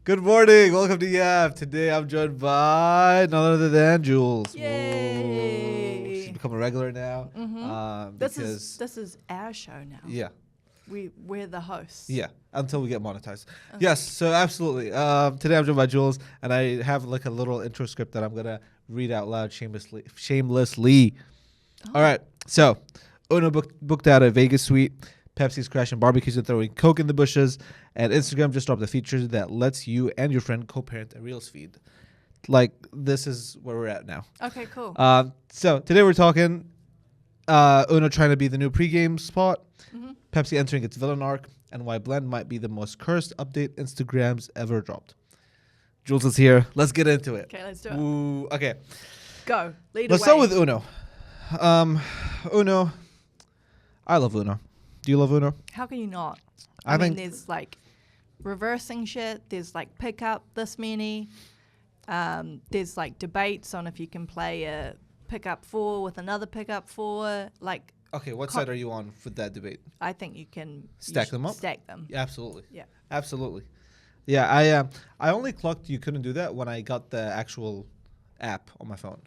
Good morning. Welcome to YAP. Today I'm joined by none other than Jules. Yay! Woo. She's become a regular now. This is our show now. Yeah. We're the hosts. Yeah. Until we get monetized. Okay. Yes. So absolutely. Today I'm joined by Jules, and I have like a little intro script that I'm gonna read out loud shamelessly. Oh. All right. So Uno booked out a Vegas suite. Pepsi's crashing barbecues and throwing Coke in the bushes. And Instagram just dropped a feature that lets you and your friend co-parent a Reels feed. Like, this is where we're at now. Okay, cool. So today we're talking Uno trying to be the new pregame spot, Pepsi entering its villain arc, and why Blend might be the most cursed update Instagram's ever dropped. Jules is here. Let's get into it. Okay, let's do it. Ooh, okay. Go. Lead Let's away. start with Uno. Uno. I love Uno. Do you love Uno? How can you not? I I mean, think there's like reversing shit. There's like pick up this many. There's like debates on if you can play a pickup 4 with another pickup 4. Like, okay, what side are you on for that debate? I think you can Stack them up? Stack them. Yeah, absolutely. Yeah. Absolutely. Yeah, I only clocked you couldn't do that when I got the actual app on my phone.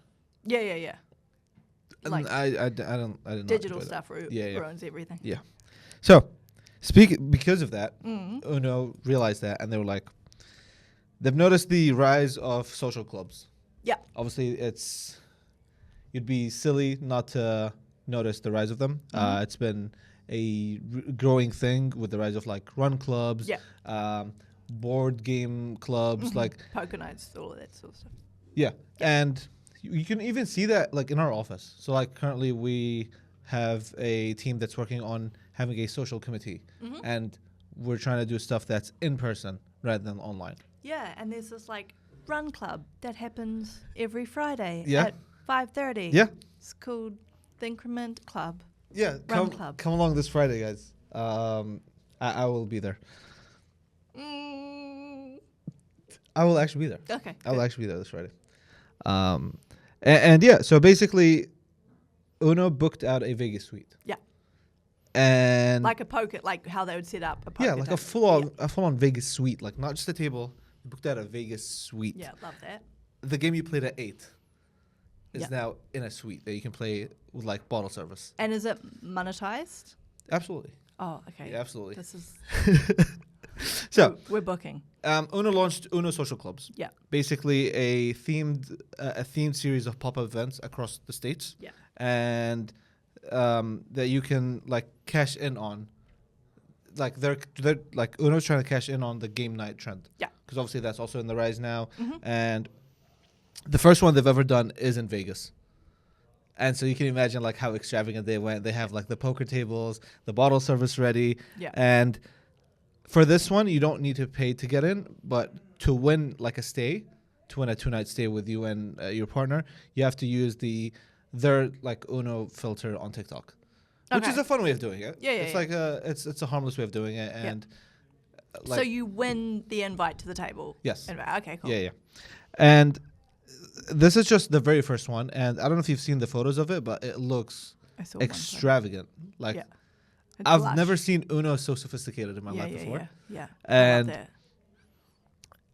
Yeah. And Like I didn't digital stuff Yeah. ruins everything. Yeah. So, because of that, Uno realized that, and they were like, they've noticed the rise of social clubs. Yeah. Obviously, you'd be silly not to notice the rise of them. It's been a growing thing with the rise of like run clubs, board game clubs, like poker nights, all of that sort of stuff. Yeah, and you can even see that like in our office. So like currently we have a team that's working on having a social committee, and we're trying to do stuff that's in person rather than online. Yeah, and there's this like run club that happens every Friday Yeah. at 5:30. Yeah. It's called the Increment Club. Yeah, Run club. come along this Friday, guys. I will be there. I will actually be there. Okay. I will actually be there this Friday. And yeah, so basically, Uno booked out a Vegas suite. Yeah. And Like a poker, like how they would set up a poker. yeah, like a table. full on Vegas suite, like not just a table. They booked out a Vegas suite. Yeah, love that. The game you played at 8 is Yeah. now in a suite that you can play with like bottle service. And is it monetized? Absolutely. Oh, okay. Yeah, absolutely. This is So we're booking. Uno launched Uno Social Clubs. Yeah. Basically a themed series of pop-up events across the states. Yeah. And that you can like cash in on. Like they're like Uno's trying to cash in on the game night trend. Yeah. Because obviously that's also in the rise now. And the first one they've ever done is in Vegas. And so you can imagine like how extravagant they went. They have like the poker tables, the bottle service ready. Yeah. And for this one, you don't need to pay to get in, but to win like a stay, to win a 2-night stay with you and your partner, you have to use their like Uno filter on TikTok, which is a fun way of doing it. Yeah, It's like it's a harmless way of doing it, and So you win the invite to the table. Yes. Okay, cool. Yeah. And this is just the very first one, and I don't know if you've seen the photos of it, but it looks I saw one photo. extravagant. Like Yeah. It's I've lush. never seen Uno so sophisticated in my life before. Yeah. And I love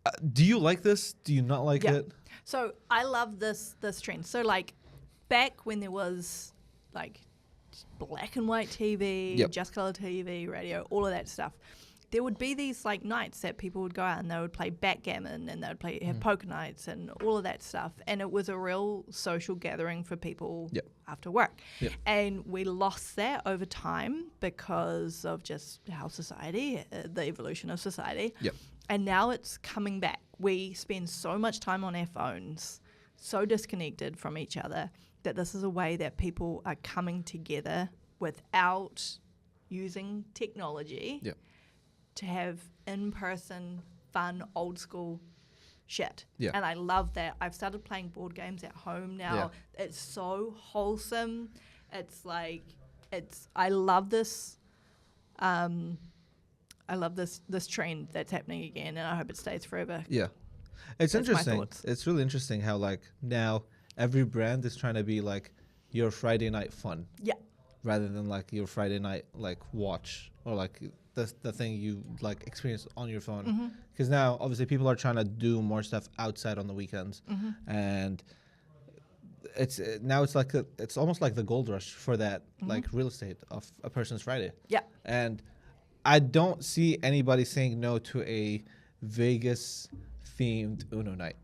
that. Do you like this? Do you not like Yeah. it? So I love this trend. So like back when there was like black and white TV, Yep. just color TV, radio, all of that stuff, there would be these like nights that people would go out and they would play backgammon and they would have poker nights and all of that stuff. And it was a real social gathering for people Yep. after work. Yep. And we lost that over time because of just how society, the evolution of society. Yep. And now it's coming back. We spend so much time on our phones, so disconnected from each other, that this is a way that people are coming together without using technology Yep. to have in-person, fun, old-school shit. Yeah. And I love that. I've started playing board games at home now. Yeah. It's so wholesome. It's like, I love this. I love this trend that's happening again, and I hope it stays forever. Yeah. It's That's my interesting. thoughts. It's really interesting how like now every brand is trying to be like your Friday night fun Yeah. rather than like your Friday night like watch or like the thing you like experience on your phone. Mm-hmm. Because now obviously people are trying to do more stuff outside on the weekends, Mm-hmm. and it's now it's like it's almost like the gold rush for that Mm-hmm. like real estate of a person's Friday. Yeah. And I don't see anybody saying no to a Vegas themed Uno night.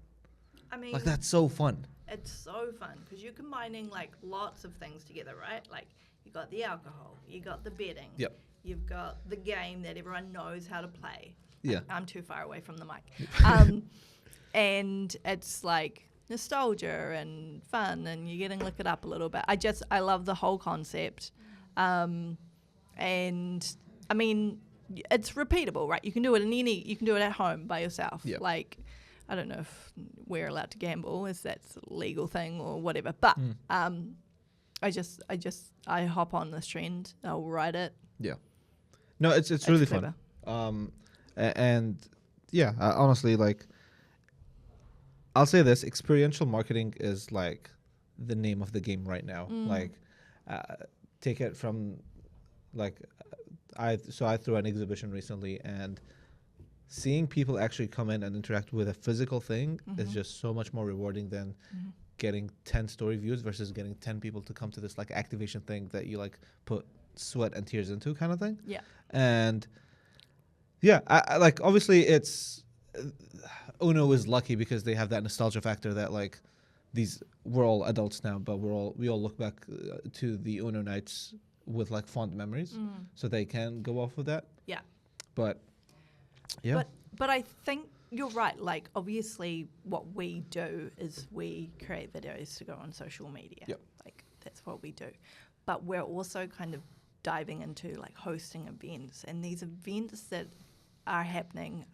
I mean, Like that's so fun. it's so fun because you're combining like lots of things together, right? Like you got the alcohol, you got the betting, Yep. you've got the game that everyone knows how to play. Yeah. I'm too far away from the mic. And it's like nostalgia and fun, and you're getting lick it up a little bit. I love the whole concept. And I mean, it's repeatable, right? You can do it you can do it at home by yourself. Yep. Like, I don't know if we're allowed to gamble, if that's a legal thing or whatever. But I hop on this trend. I'll ride it. Yeah. No, it's really clever. fun. And yeah, honestly, like, I'll say this: experiential marketing is like the name of the game right now. Like, take it from, like, I threw an exhibition recently, and seeing people actually come in and interact with a physical thing is just so much more rewarding than getting 10 story views versus getting 10 people to come to this like activation thing that you like put sweat and tears into kind of thing. Yeah. And yeah, I like obviously it's Uno is lucky because they have that nostalgia factor that like we're all adults now, but we all look back to the Uno nights with like fond memories, so they can go off of that. Yeah. But yeah. But I think you're right. Like, obviously, what we do is we create videos to go on social media. Yep. Like, that's what we do. But we're also kind of diving into, like, hosting events. And these events that are happening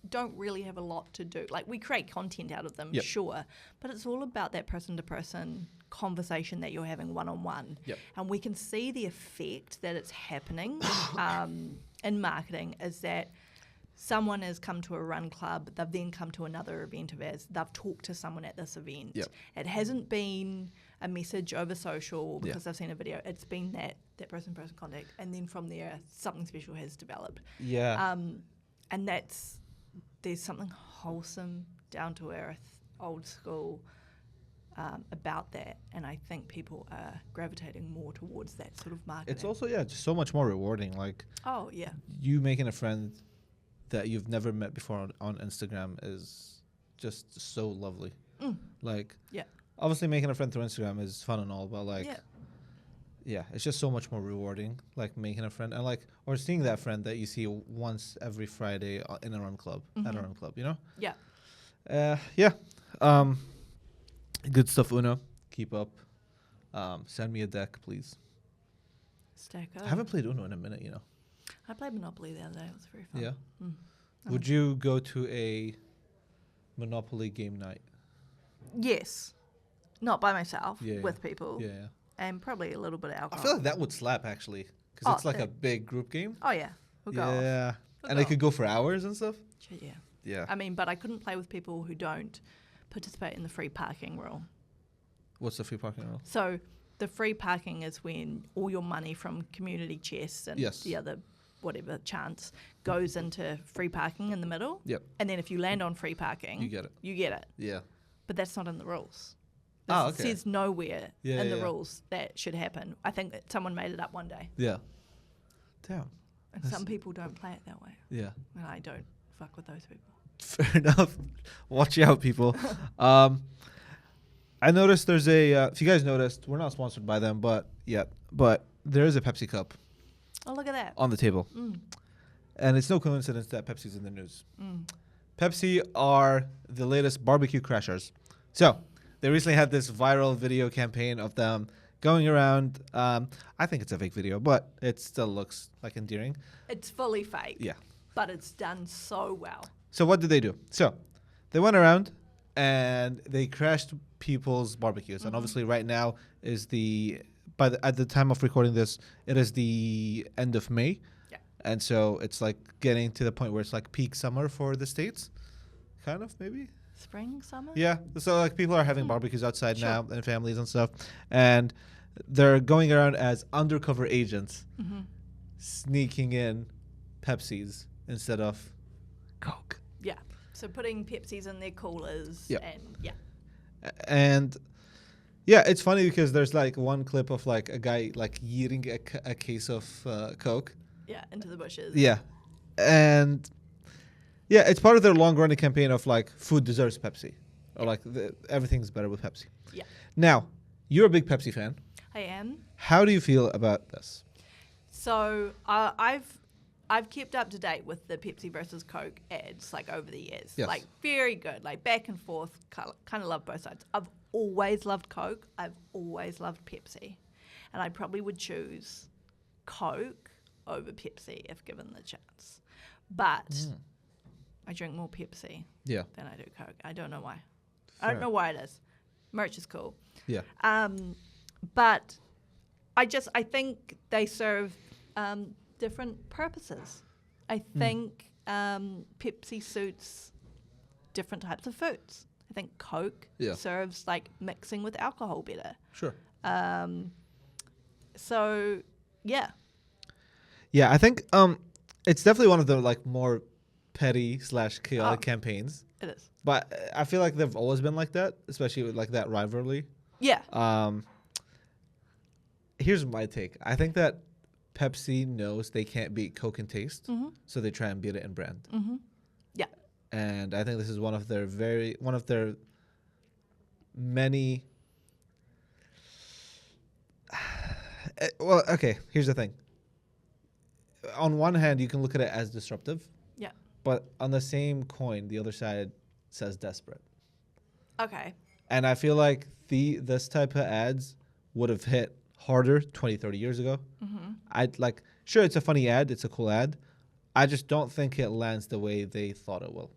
don't really have a lot to do. Like, we create content out of them, Yep. sure. But it's all about that person-to-person conversation that you're having one-on-one. Yep. And we can see the effect that it's happening in marketing is that someone has come to a run club, they've then come to another event of ours, they've talked to someone at this event. Yep. It hasn't been a message over social because Yeah. they've seen a video. It's been that person-to-person contact. And then from there, something special has developed. Yeah. And there's something wholesome, down to earth, old school about that. And I think people are gravitating more towards that sort of marketing. It's also just so much more rewarding. Like Oh, yeah. you making a friend that you've never met before on Instagram is just so lovely. Like Yeah. obviously making a friend through Instagram is fun and all, but like Yeah. yeah, it's just so much more rewarding. Like making a friend and like or seeing that friend that you see once every Friday in a run club at a run club, you know? Yeah. Yeah. Good stuff, Uno. Keep up. Send me a deck, please. Stack up. I haven't played Uno in a minute, you know. I played Monopoly the other day. It was very fun. Yeah. Would you go to a Monopoly game night? Yes. Not by myself, Yeah. with people. Yeah. And probably a little bit of I alcohol. feel like that would slap actually, because Oh, it's like a big group game. Oh, yeah. We'll go off. Yeah, We'll and go it could go for hours and stuff. Shit, yeah. Yeah. I mean, but I couldn't play with people who don't participate in the free parking rule. What's the free parking rule? So the free parking is when all your money from community chest and Yes. the other whatever chance goes into free parking in the middle. Yep. And then if you land on free parking, You get it. You get it. Yeah. But that's not in the rules. Oh, It okay. says nowhere Yeah, in yeah, the yeah. rules that should happen. I think that someone made it up one day. Yeah. Damn. And That's- some people don't play it that way. Yeah. And I don't fuck with those people. Fair enough. Watch out, people. I noticed there's a. If you guys noticed, we're not sponsored by them, but there is a Pepsi cup Oh, look at that. on the table, and it's no coincidence that Pepsi's in the news. Pepsi are the latest barbecue crashers. So they recently had this viral video campaign of them going around. I think it's a fake video, but it still looks like endearing. It's fully fake. Yeah. But it's done so well. So what did they do? So they went around and they crashed people's barbecues. And obviously right now is at the time of recording this, it is the end of May. Yeah. And so it's like getting to the point where it's like peak summer for the States. Kind of, maybe? Spring, summer? Yeah. So like people are having barbecues outside Sure. now and families and stuff. And they're going around as undercover agents, sneaking in Pepsis instead of Coke. Yeah. So putting Pepsis in their coolers Yeah. and yeah. And yeah, it's funny because there's like one clip of like a guy like eating a case of Coke. Yeah, into the bushes. Yeah. And yeah, it's part of their long running campaign of like food deserves Pepsi. Or like everything's better with Pepsi. Yeah. Now, you're a big Pepsi fan. I am. How do you feel about this? So I've kept up to date with the Pepsi versus Coke ads like over the years. Yes. Like very good, like back and forth. Kind of love both sides. I've always loved Coke. I've always loved Pepsi, and I probably would choose Coke over Pepsi if given the chance. But I drink more Pepsi Yeah. than I do Coke. I don't know why. I Fair. don't know why it is. Merch is cool. Yeah. But I think they serve different purposes. I think Pepsi suits different types of foods. I think Coke Yeah. serves like mixing with alcohol better. Sure. So yeah, Yeah, I think it's definitely one of the like more petty / chaotic Oh. campaigns. it is. But I feel like they've always been like that, especially with like that rivalry. Yeah. Here's my take. I think that Pepsi knows they can't beat Coke in taste, so they try and beat it in brand. Yeah. And I think this is one of their many. Well, okay. Here's the thing. On one hand, you can look at it as disruptive, Yeah. but on the same coin, the other side says desperate. Okay. And I feel like this type of ads would have hit harder 20, 30 years ago. I'd like, sure, it's a funny ad. It's a cool ad. I just don't think it lands the way they thought it will.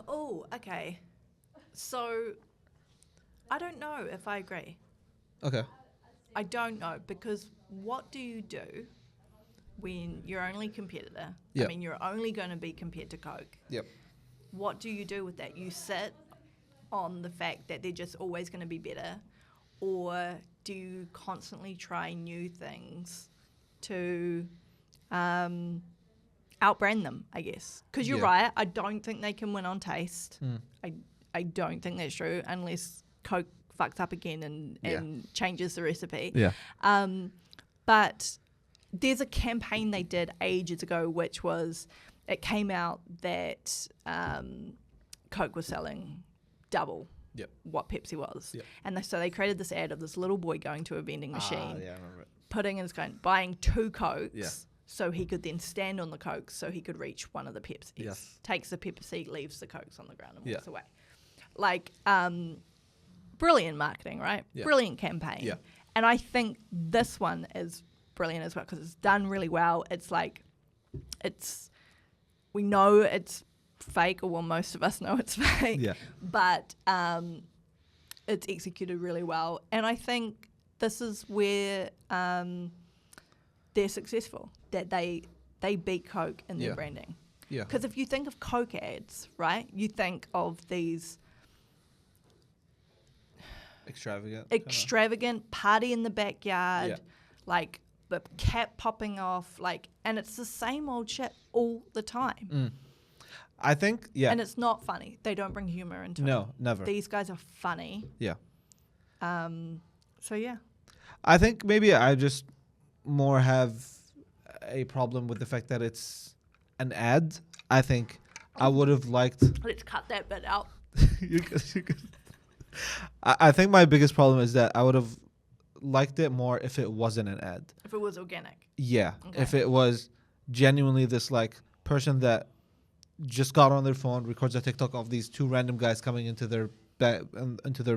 Oh, okay. So I don't know if I agree. Okay. I don't know because what do you do when you're only competitor? Yeah. I mean, you're only going to be compared to Coke. Yep. What do you do with that? You sit on the fact that they're just always going to be better, or do you constantly try new things to outbrand them, I guess? Because you're Yeah. right. I don't think they can win on taste. I don't think that's true unless Coke fucks up again and changes the recipe. Yeah. But there's a campaign they did ages ago, which was it came out that Coke was selling double Yep. what Pepsi was. Yep. And so they created this ad of this little boy going to a vending machine, Yeah, I remember it. putting in his coin, buying 2 Cokes, Yeah. so he could then stand on the Cokes so he could reach one of the Pepsis. Yes. Takes the Pepsi, leaves the Cokes on the ground and Yeah. walks away. Like, brilliant marketing, right? Yeah. Brilliant campaign. Yeah. And I think this one is brilliant as well because it's done really well. It's like, we know it's fake, or well, most of us know it's fake. Yeah. But it's executed really well, and I think this is where they're successful. That they beat Coke in their Yeah. branding. Yeah. Because if you think of Coke ads, right, you think of these extravagant party in the backyard, Yeah. like the cap popping off, like, and it's the same old shit all the time. I think, yeah. And it's not funny. They don't bring humor into it. No, never. These guys are funny. Yeah. So yeah. I think maybe I just more have a problem with the fact that it's an ad. I think I would have liked. Let's cut that bit out. you could. I think my biggest problem is that I would have liked it more if it wasn't an ad. If it was organic. Yeah. Okay. If it was genuinely this like person that just got on their phone, records a TikTok of these 2 random guys coming into their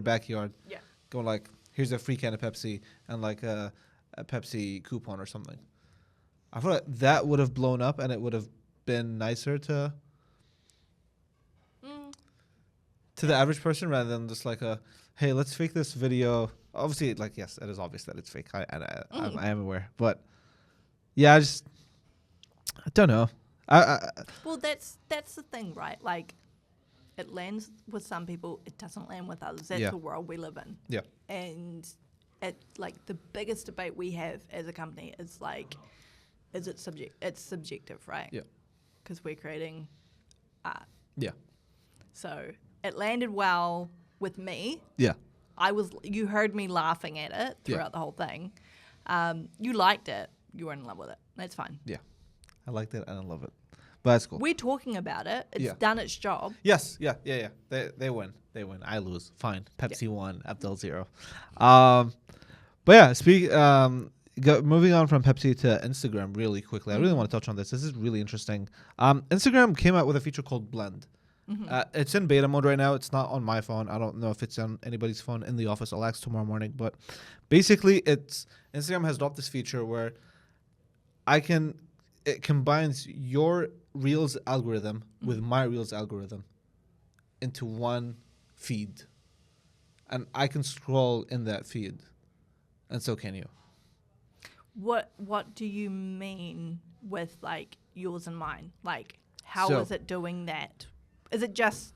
backyard, Yeah. going like, "Here's a free can of Pepsi and like a Pepsi coupon or something." I feel like that would have blown up and it would have been nicer to the average person rather than just like hey, let's fake this video. Obviously, like, yes, it is obvious that it's fake. I am aware, but yeah, I don't know. Well, that's the thing, right? Like, it lands with some people, it doesn't land with others. That's Yeah. the world we live in. Yeah. And like the biggest debate we have as a company is like, is it it's subjective, right? Yeah. Because we're creating art. Yeah. So it landed well with me. Yeah. You heard me laughing at it throughout the whole thing. You liked it. You were in love with it. That's fine. Yeah. I liked it and I love it. But that's cool. We're talking about it. It's done its job. Yes. Yeah. They win. They win. I lose. Fine. Pepsi won. Abdel 0. But yeah, moving on from Pepsi to Instagram really quickly. I really want to touch on this. This is really interesting. Instagram came out with a feature called Blend. It's in beta mode right now. It's not on my phone. I don't know if it's on anybody's phone in the office. I'll ask tomorrow morning. But basically, Instagram has dropped this feature where it combines your Reels algorithm with my Reels algorithm into one feed. And I can scroll in that feed. And so can you. What do you mean with like yours and mine? Like how is it doing that? Is it just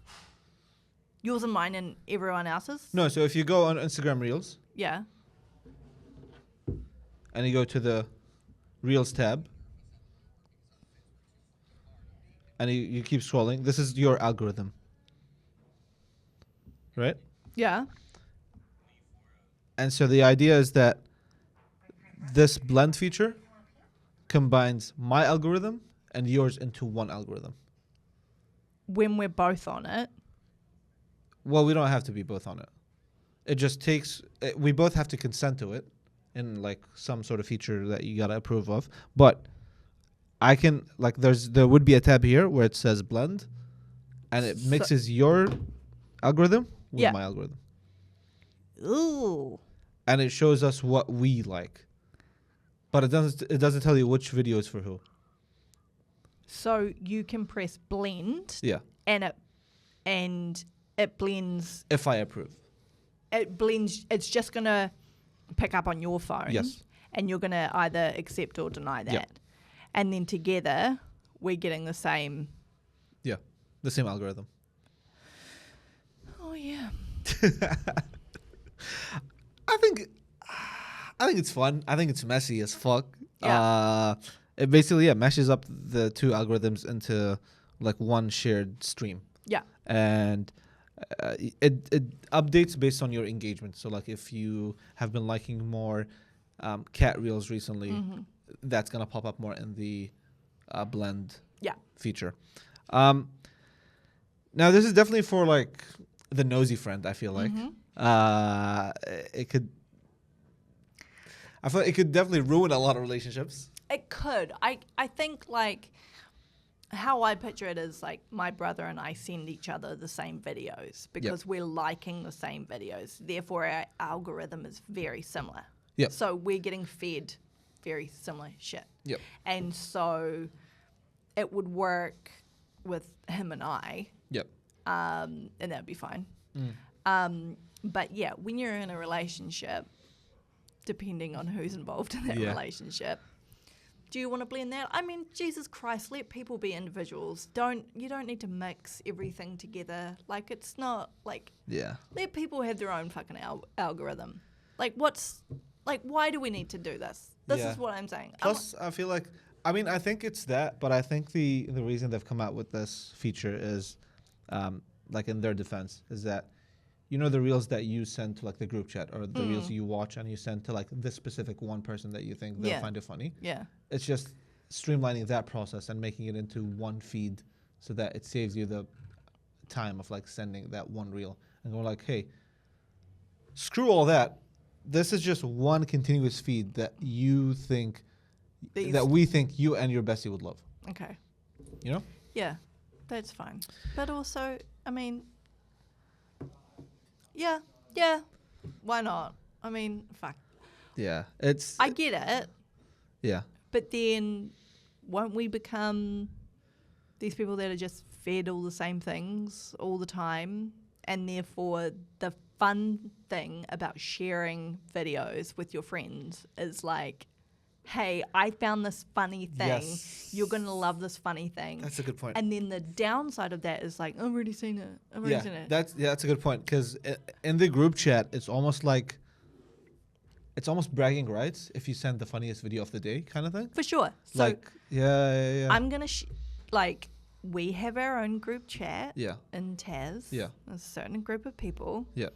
yours and mine and everyone else's? No, so if you go on Instagram Reels Yeah. and you go to the Reels tab and you keep scrolling, this is your algorithm. Right? Yeah. And so the idea is that this blend feature combines my algorithm and yours into one algorithm. When we're both on it. Well, we don't have to be both on it. It just we both have to consent to it in like some sort of feature that you gotta approve of. But I can there would be a tab here where it says blend, and it mixes your algorithm with my algorithm. Ooh. And it shows us what we like. But it doesn't tell you which video is for who. So you can press blend. Yeah. And it blends. If I approve. It blends. It's just gonna pick up on your phone. Yes. And you're gonna either accept or deny that. Yeah. And then together we're getting the same. Yeah. The same algorithm. Oh yeah. I think it's fun. I think it's messy as fuck. Yeah. It basically meshes up the two algorithms into like one shared stream. Yeah. And it updates based on your engagement. So like if you have been liking more cat reels recently, that's gonna pop up more in the blend feature. Now this is definitely for like the nosy friend. I feel like I feel like it could definitely ruin a lot of relationships. It could. I think like how I picture it is like my brother and I send each other the same videos because we're liking the same videos. Therefore, our algorithm is very similar. Yep. So we're getting fed very similar shit. Yep. And so it would work with him and I. Yep. And that'd be fine. But yeah, when you're in a relationship, depending on who's involved in that relationship, do you want to blend that? I mean, Jesus Christ, let people be individuals. You don't need to mix everything together. Like, it's not like, let people have their own fucking algorithm. Like, why do we need to do this? This is what I'm saying. Plus, I feel like, I think it's that, but I think the reason they've come out with this feature is, like in their defense, is that the reels that you send to like the group chat or the reels you watch and you send to like this specific one person that you think they'll find it funny. Yeah. It's just streamlining that process and making it into one feed so that it saves you the time of like sending that one reel and go like, hey, screw all that. This is just one continuous feed that you think that we think you and your bestie would love. Okay. Yeah, that's fine. But also, I mean, yeah, why not? I mean, fuck. Yeah, I get it. Yeah. But then, won't we become these people that are just fed all the same things all the time? And therefore, the fun thing about sharing videos with your friends is like, hey, I found this funny thing. Yes. You're going to love this funny thing. That's a good point. And then the downside of that is like, I've already seen it. I've already seen it. That's a good point. Because in the group chat, it's almost like it's almost bragging rights if you send the funniest video of the day, kind of thing. For sure. So Like, yeah. I'm gonna like we have our own group chat Yeah. in Taz. Yeah. A certain group of people. Yeah.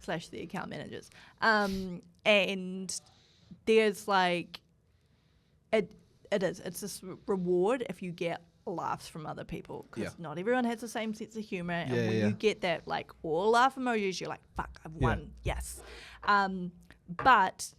/ the account managers. And there's like it's this reward if you get laughs from other people, because Yeah. not everyone has the same sense of humor, and Yeah, when yeah. you get that like all laugh emojis, you're like, fuck, I've Yeah. won. Yes. But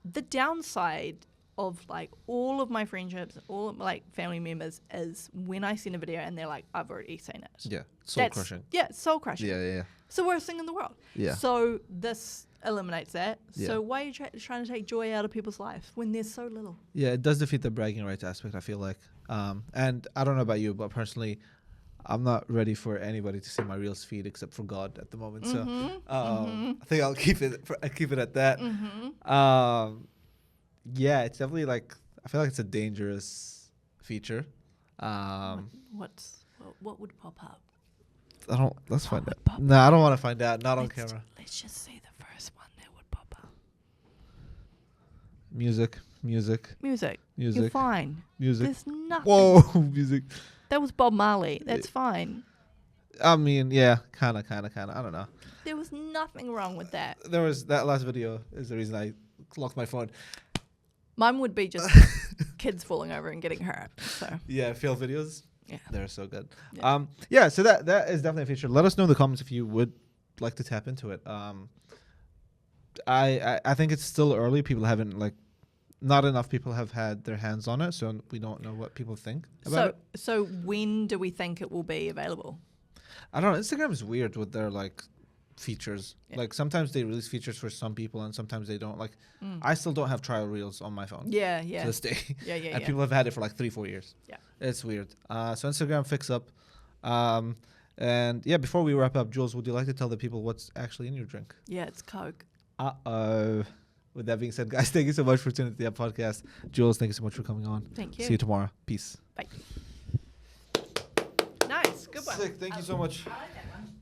the downside of like all of my friendships, all of my like family members, is when I send a video and they're like, I've already seen it. Yeah. Soul crushing. Yeah, soul crushing. Yeah. It's the worst thing in the world. Yeah. So this eliminates that. Yeah. So why are you trying to take joy out of people's life when there's so little? Yeah, it does defeat the bragging rights aspect, I feel like. And I don't know about you, but personally, I'm not ready for anybody to see my Reels feed except for God at the moment. So I think I'll keep it at that. Yeah, it's definitely like, I feel like it's a dangerous feature. What would pop up? Let's find would out. pop No, I don't want to find out. Not on Let's camera. Let's just see the first one that would pop up. Music. You're fine. Music. There's nothing. Whoa, music. That was Bob Marley. That's fine. I mean, yeah, kind of. I don't know. There was nothing wrong with that. There was that last video is the reason I locked my phone. Mine would be just kids falling over and getting hurt. So Yeah, fail videos. yeah. They're so good. Yeah. So that is definitely a feature. Let us know in the comments if you would like to tap into it. I think it's still early. People haven't not enough people have had their hands on it, so we don't know what people think about it. So when do we think it will be available? I don't know. Instagram is weird with their features. Yeah. Like sometimes they release features for some people and sometimes they don't. Like I still don't have trial reels on my phone. Yeah. To this day. Yeah. And people have had it for 3-4 years. Yeah. It's weird. So Instagram fix up. And yeah, before we wrap up, Jules, would you like to tell the people what's actually in your drink? Yeah, it's Coke. With that being said, guys, thank you so much for tuning to the podcast. Jules, thank you so much for coming on. Thank you. See you tomorrow. Peace. Bye. Nice. Good one. Sick. Thank you so much. I like that.